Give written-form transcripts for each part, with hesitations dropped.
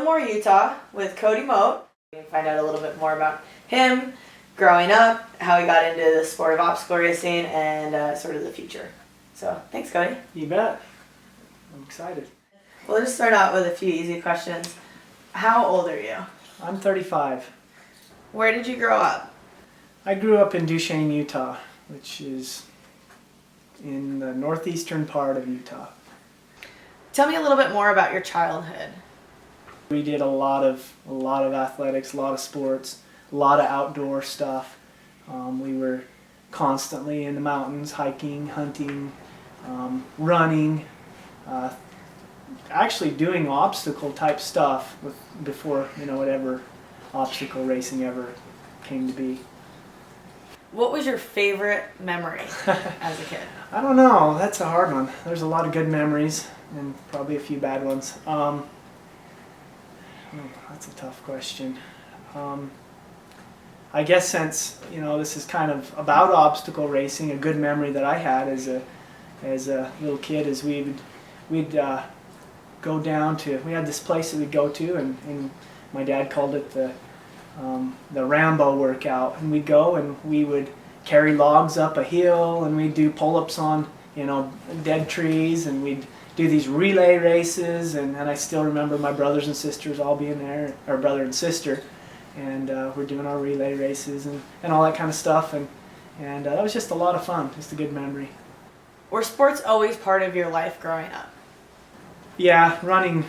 Fillmore, Utah with Cody Moat. You can find out a little bit more about him, growing up, how he got into the sport of obstacle racing, and sort of the future. So thanks, Cody. You bet. I'm excited. We'll just start out with a few easy questions. How old are you? I'm 35. Where did you grow up? I grew up in Duchesne, Utah, which is in the northeastern part of Utah. Tell me a little bit more about your childhood. We did a lot of athletics, a lot of sports, a lot of outdoor stuff. We were constantly in the mountains, hiking, hunting, running, actually doing obstacle type stuff before whatever obstacle racing ever came to be. What was your favorite memory as a kid? I don't know. That's a hard one. There's a lot of good memories and probably a few bad ones. That's a tough question. I guess since this is kind of about obstacle racing, a good memory that I had as a little kid is we'd go down to, we had this place that we'd go to, and my dad called it the Rambo workout, and we'd go and we would carry logs up a hill, and we'd do pull-ups on dead trees, and we'd do these relay races, and I still remember my brothers and sisters all being there, our brother and sister, and we're doing our relay races and all that kind of stuff, and that was just a lot of fun, just a good memory. Were sports always part of your life growing up? Yeah, running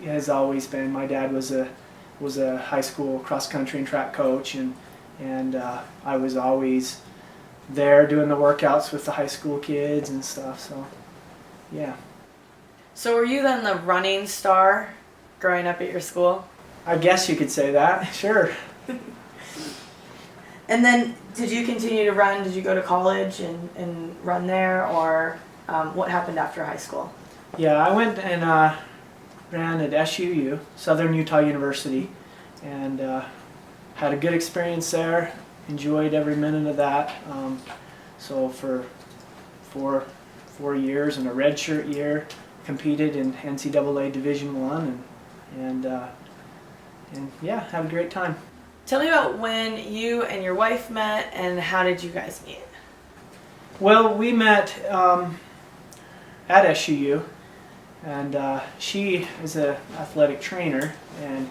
has always been. My dad was a high school cross country and track coach, and I was always there doing the workouts with the high school kids and stuff. So, yeah. So were you then the running star growing up at your school? I guess you could say that. Sure. And then, did you continue to run? Did you go to college and run there, or what happened after high school? Yeah, I went and ran at SUU, Southern Utah University, and had a good experience there. Enjoyed every minute of that. So for 4 years and a redshirt year, competed in NCAA Division I, and yeah, had a great time. Tell me about when you and your wife met, and how did you guys meet? Well, we met at SUU, and she is an athletic trainer, and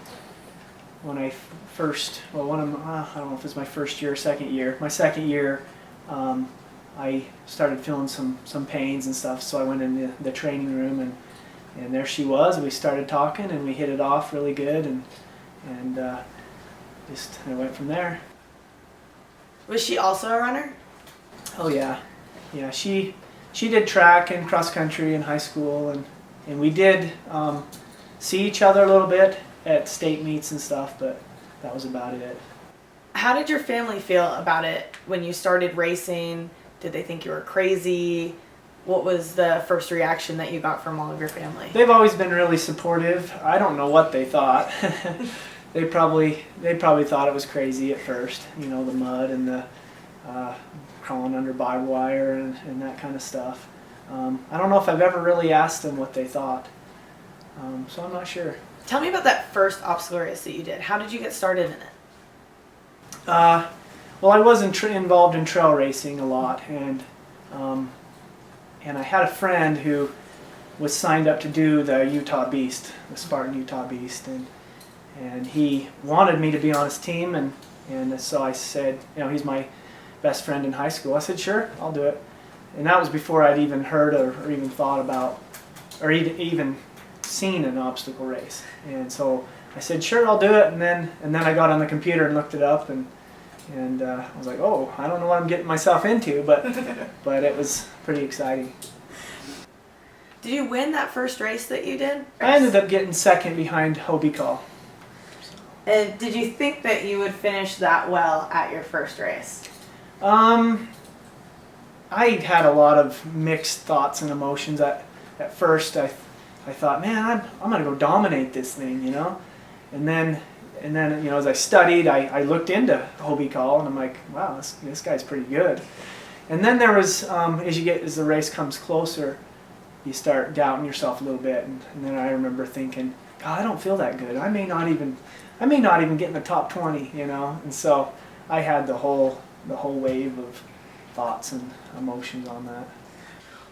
when I first, I don't know if it was my first year or second year. My second year, I started feeling some pains and stuff, so I went in the training room, and there she was. We started talking, and we hit it off really good, and just I went from there. Was she also a runner? Oh yeah, yeah. She did track and cross country in high school, and we did see each other a little bit at state meets and stuff, but that was about it. How did your family feel about it when you started racing? Did they think you were crazy? What was the first reaction that you got from all of your family? They've always been really supportive. I don't know what they thought. They probably thought it was crazy at first, the mud and the crawling under barbed wire and that kind of stuff. I don't know if I've ever really asked them what they thought, so I'm not sure. Tell me about that first obstacle race that you did. How did you get started in it? Well, I was involved in trail racing a lot, and I had a friend who was signed up to do the Utah Beast, the Spartan Utah Beast, and he wanted me to be on his team, and so I said, he's my best friend in high school. I said, sure, I'll do it. And that was before I'd even heard or even thought about or even seen an obstacle race. And so I said, sure, I'll do it. And then I got on the computer and looked it up, and I was like, oh, I don't know what I'm getting myself into, but it was pretty exciting. Did you win that first race that you did? I ended up getting second behind Hobie Call. And did you think that you would finish that well at your first race? I had a lot of mixed thoughts and emotions. At first, I thought, man, I'm going to go dominate this thing, And then as I studied, I looked into Hobie Call, and I'm like, wow, this guy's pretty good. And then there was, as the race comes closer, you start doubting yourself a little bit. And then I remember thinking, God, I don't feel that good. I may not even get in the top 20, you know. And so I had the whole wave of thoughts and emotions on that.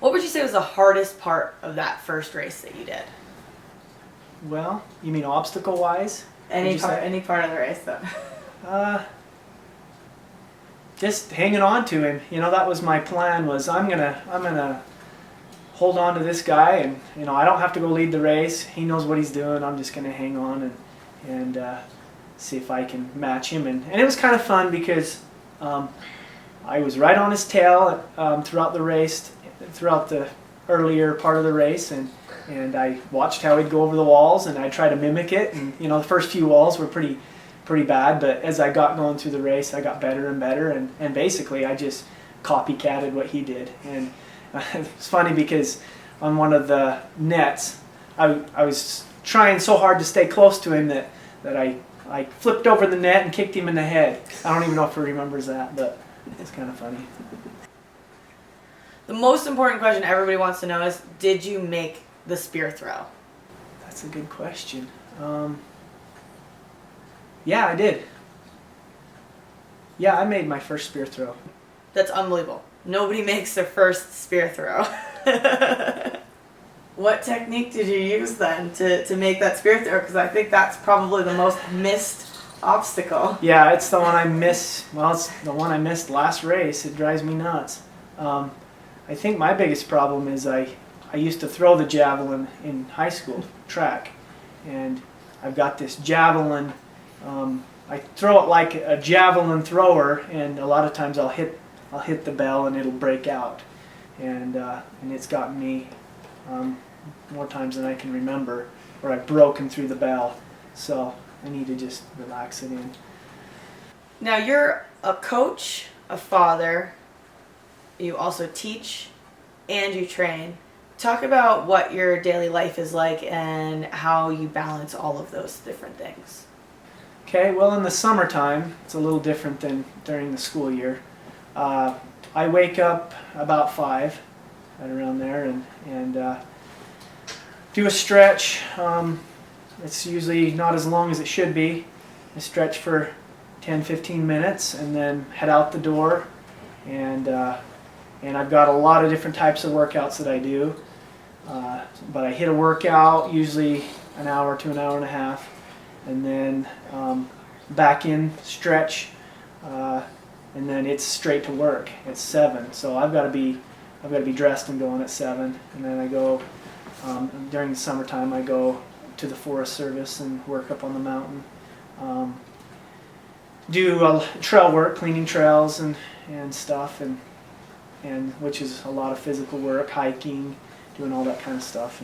What would you say was the hardest part of that first race that you did? Well, you mean obstacle-wise? Any part of the race, though. Just hanging on to him. You know, that was my plan. Was I'm gonna hold on to this guy, and you know, I don't have to go lead the race. He knows what he's doing. I'm just gonna hang on and see if I can match him. And it was kind of fun because I was right on his tail throughout the race, throughout the earlier part of the race, and I watched how he'd go over the walls, and I tried to mimic it. And you know, the first few walls were pretty bad, but as I got going through the race, I got better and better, and basically I just copycatted what he did. And it's funny because on one of the nets, I was trying so hard to stay close to him that I flipped over the net and kicked him in the head. I don't even know if he remembers that, but it's kind of funny. The most important question everybody wants to know is, did you make the spear throw? That's a good question. Yeah, I did. Yeah, I made my first spear throw. That's unbelievable. Nobody makes their first spear throw. What technique did you use then to make that spear throw? Because I think that's probably the most missed obstacle. Yeah, it's the one I missed. Well, it's the one I missed last race. It drives me nuts. I think my biggest problem is I used to throw the javelin in high school track, and I've got this javelin. I throw it like a javelin thrower, and a lot of times I'll hit the bell and it'll break out, and it's gotten me more times than I can remember where I've broken through the bell. So I need to just relax it in. Now you're a coach, a father. You also teach, and you train. Talk about what your daily life is like and how you balance all of those different things. Okay, well, in the summertime, it's a little different than during the school year. I wake up about 5, right around there, and do a stretch. It's usually not as long as it should be. I stretch for 10-15 minutes and then head out the door, and I've got a lot of different types of workouts that I do. But I hit a workout, usually an hour to an hour and a half, and then back in, stretch, and then it's straight to work at 7. So I've got to be dressed and going at 7, and then I go during the summertime. I go to the Forest Service and work up on the mountain. Do trail work, cleaning trails and stuff, and which is a lot of physical work, hiking, doing all that kind of stuff,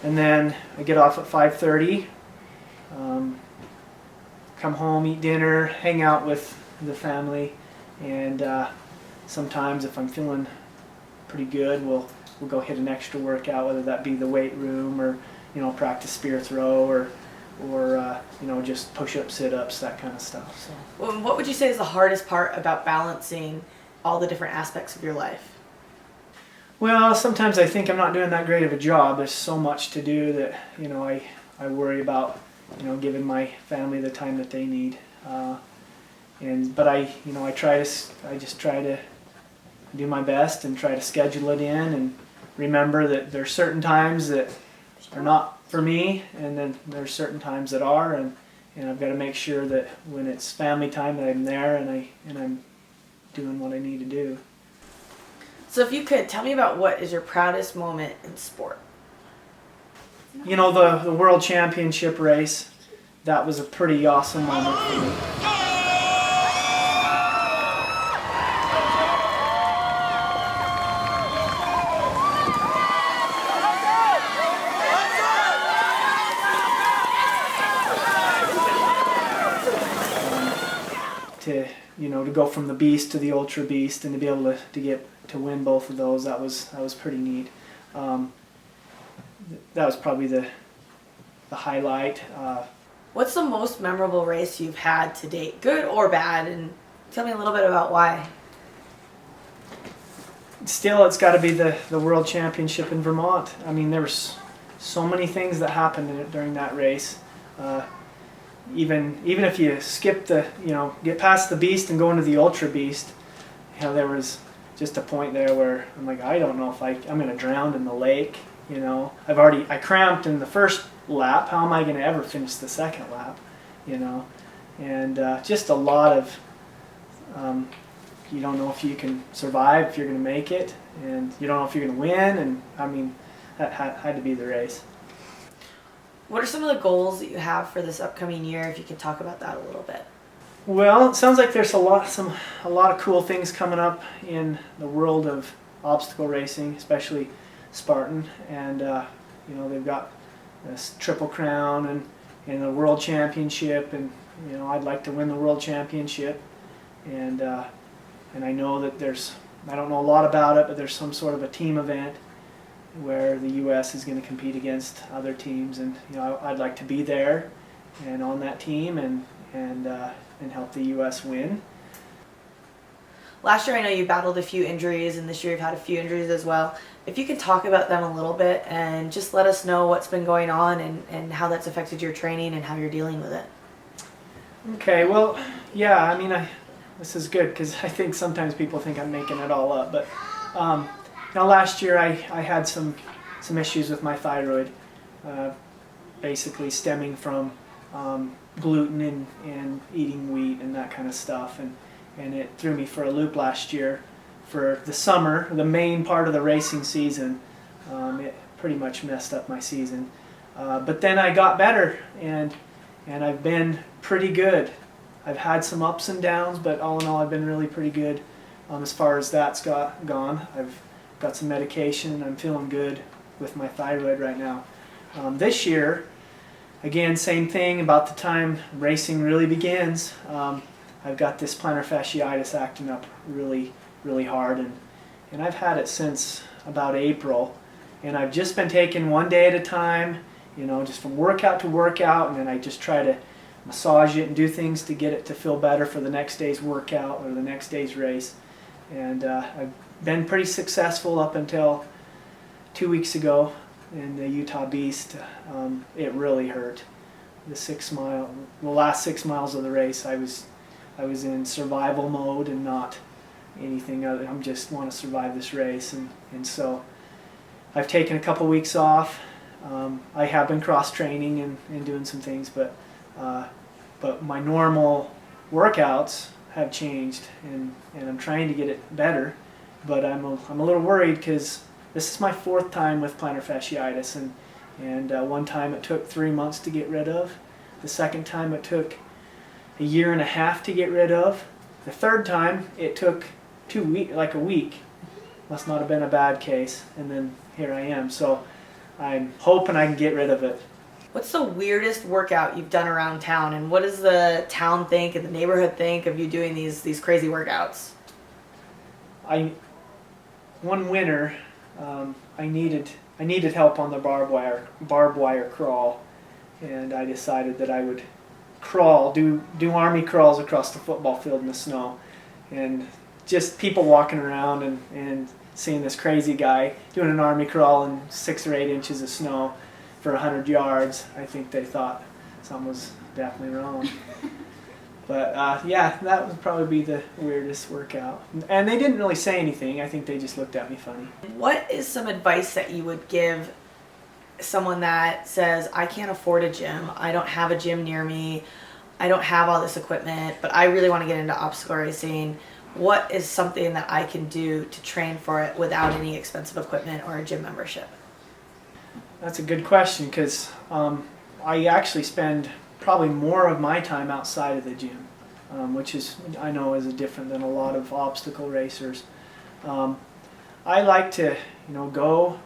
and then I get off at 5:30. Come home, eat dinner, hang out with the family, and sometimes if I'm feeling pretty good, we'll go hit an extra workout, whether that be the weight room or practice spear throw or just push-ups, sit-ups, that kind of stuff. So. Well, what would you say is the hardest part about balancing all the different aspects of your life? Well, sometimes I think I'm not doing that great of a job. There's so much to do that I worry about giving my family the time that they need. But I just try to do my best and try to schedule it in and remember that there's certain times that are not for me, and then there's certain times that are, and I've got to make sure that when it's family time that I'm there and I'm doing what I need to do. So if you could, tell me about what is your proudest moment in sport? The World Championship race, that was a pretty awesome moment for me. To go from the beast to the ultra beast and to be able to win both of those, that was pretty neat. That was probably the highlight. What's the most memorable race you've had to date, good or bad, and tell me a little bit about why? Still, it's got to be the World Championship in Vermont. I mean, there was so many things that happened during that race. Even if you skip the, get past the beast and go into the ultra beast, there was just a point there where I'm like, I don't know if I'm going to drown in the lake. I cramped in the first lap. How am I going to ever finish the second lap? And just a lot of, you don't know if you can survive, if you're going to make it, and you don't know if you're going to win. And I mean, that had to be the race. What are some of the goals that you have for this upcoming year, if you could talk about that a little bit? Well, it sounds like there's a lot of cool things coming up in the world of obstacle racing, especially Spartan, and they've got this Triple Crown and the World Championship, and I'd like to win the World Championship, and I know that I don't know a lot about it, but there's some sort of a team event where the U.S. is going to compete against other teams, and I'd like to be there and on that team and help the U.S. win. Last year I know you battled a few injuries, and this year you've had a few injuries as well. If you could talk about them a little bit and just let us know what's been going on and how that's affected your training and how you're dealing with it. Okay, well, yeah, I mean, this is good because I think sometimes people think I'm making it all up, but last year I had some issues with my thyroid, basically stemming from gluten and eating wheat and that kind of stuff, and it threw me for a loop last year. For the summer, the main part of the racing season, it pretty much messed up my season. But then I got better, and I've been pretty good. I've had some ups and downs, but all in all I've been really pretty good as far as that's gone. I've got some medication, and I'm feeling good with my thyroid right now. This year, again, same thing, about the time racing really begins, I've got this plantar fasciitis acting up really hard, and I've had it since about April, and I've just been taking one day at a time, just from workout to workout, and then I just try to massage it and do things to get it to feel better for the next day's workout or the next day's race. And I've been pretty successful up until 2 weeks ago in the Utah Beast. It really hurt. The last 6 miles of the race, I was in survival mode and not anything other. I just want to survive this race, and so I've taken a couple weeks off. I have been cross training and doing some things, but my normal workouts have changed, and I'm trying to get it better. But I'm a little worried because this is my 4th time with plantar fasciitis, and one time it took 3 months to get rid of. The second time it took a year and a half to get rid of. The third time it took a week. Must not have been a bad case, and then here I am. So I'm hoping I can get rid of it. What's the weirdest workout you've done around town, and what does the town think and the neighborhood think of you doing these crazy workouts? One winter, I needed help on the barbed wire crawl, and I decided that I would do army crawls across the football field in the snow, and just people walking around and seeing this crazy guy doing an army crawl in 6 or 8 inches of snow for 100 yards. I think they thought something was definitely wrong. But yeah, that would probably be the weirdest workout. And they didn't really say anything. I think they just looked at me funny. What is some advice that you would give someone that says, I can't afford a gym, I don't have a gym near me, I don't have all this equipment, but I really want to get into obstacle racing? What is something that I can do to train for it without any expensive equipment or a gym membership? That's a good question, because I actually spend probably more of my time outside of the gym, which I know is different than a lot of obstacle racers. I like to go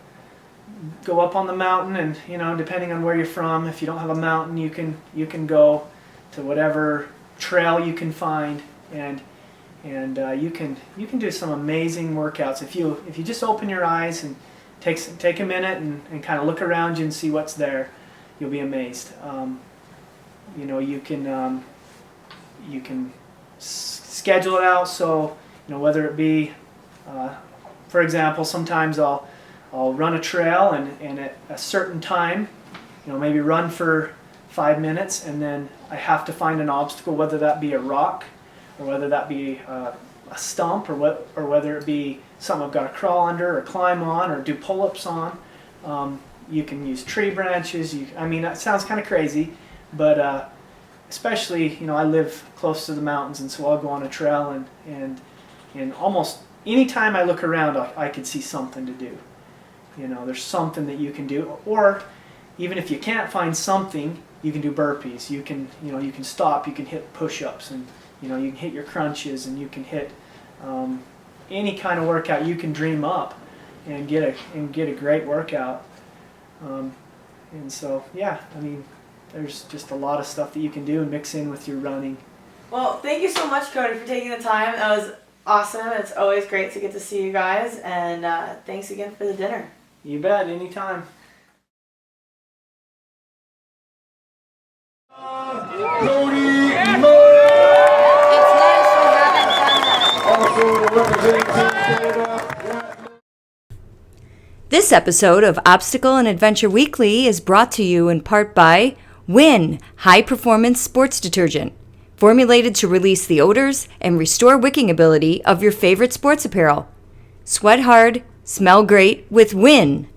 up on the mountain, and depending on where you're from, if you don't have a mountain, you can go to whatever trail you can find, and you can do some amazing workouts if you just open your eyes and take a minute and kind of look around you and see what's there. You'll be amazed. You can schedule it out, so whether it be, for example, sometimes I'll I'll run a trail and at a certain time, maybe run for 5 minutes, and then I have to find an obstacle, whether that be a rock or whether that be a stump or whether it be something I've got to crawl under or climb on or do pull-ups on. You can use tree branches. That sounds kind of crazy, but especially, I live close to the mountains, and so I'll go on a trail and almost any time I look around, I could see something to do. There's something that you can do, or even if you can't find something, you can do burpees. You can stop. You can hit push-ups, and you can hit your crunches, and you can hit any kind of workout you can dream up, and get a great workout. And so there's just a lot of stuff that you can do and mix in with your running. Well, thank you so much, Cody, for taking the time. That was awesome. It's always great to get to see you guys, and thanks again for the dinner. You bet, anytime. Cody, This episode of Obstacle and Adventure Weekly is brought to you in part by Win High Performance Sports Detergent, formulated to release the odors and restore wicking ability of your favorite sports apparel. Sweat hard, smell great with Win.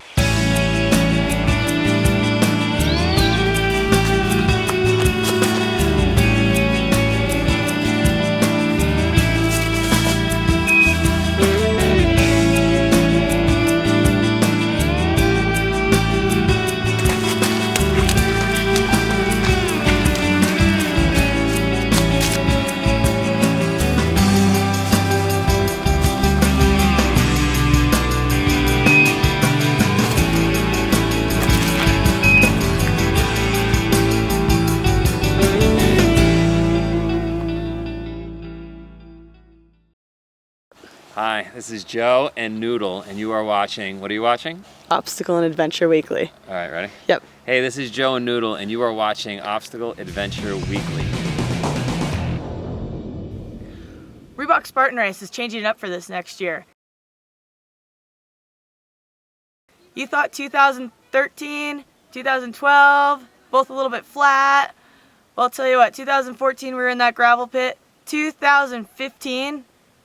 Hi, this is Joe and Noodle, and you are watching, what are you watching? Obstacle and Adventure Weekly. All right, ready? Yep. Hey, this is Joe and Noodle, and you are watching Obstacle Adventure Weekly. Reebok Spartan Race is changing it up for this next year. You thought 2013, 2012, both a little bit flat. Well, I'll tell you what, 2014 we were in that gravel pit. 2015,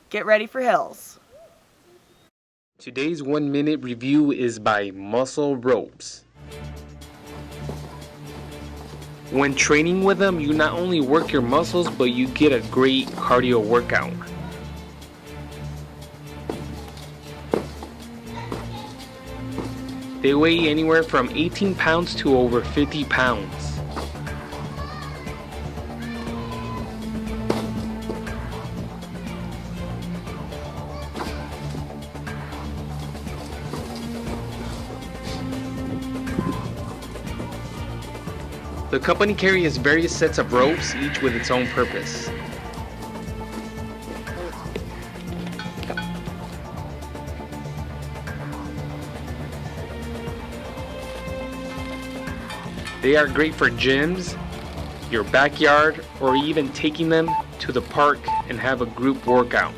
get ready for hills. Today's 1-minute review is by Muscle Ropes. When training with them, you not only work your muscles, but you get a great cardio workout. They weigh anywhere from 18 pounds to over 50 pounds. The company carries various sets of ropes, each with its own purpose. They are great for gyms, your backyard, or even taking them to the park and have a group workout.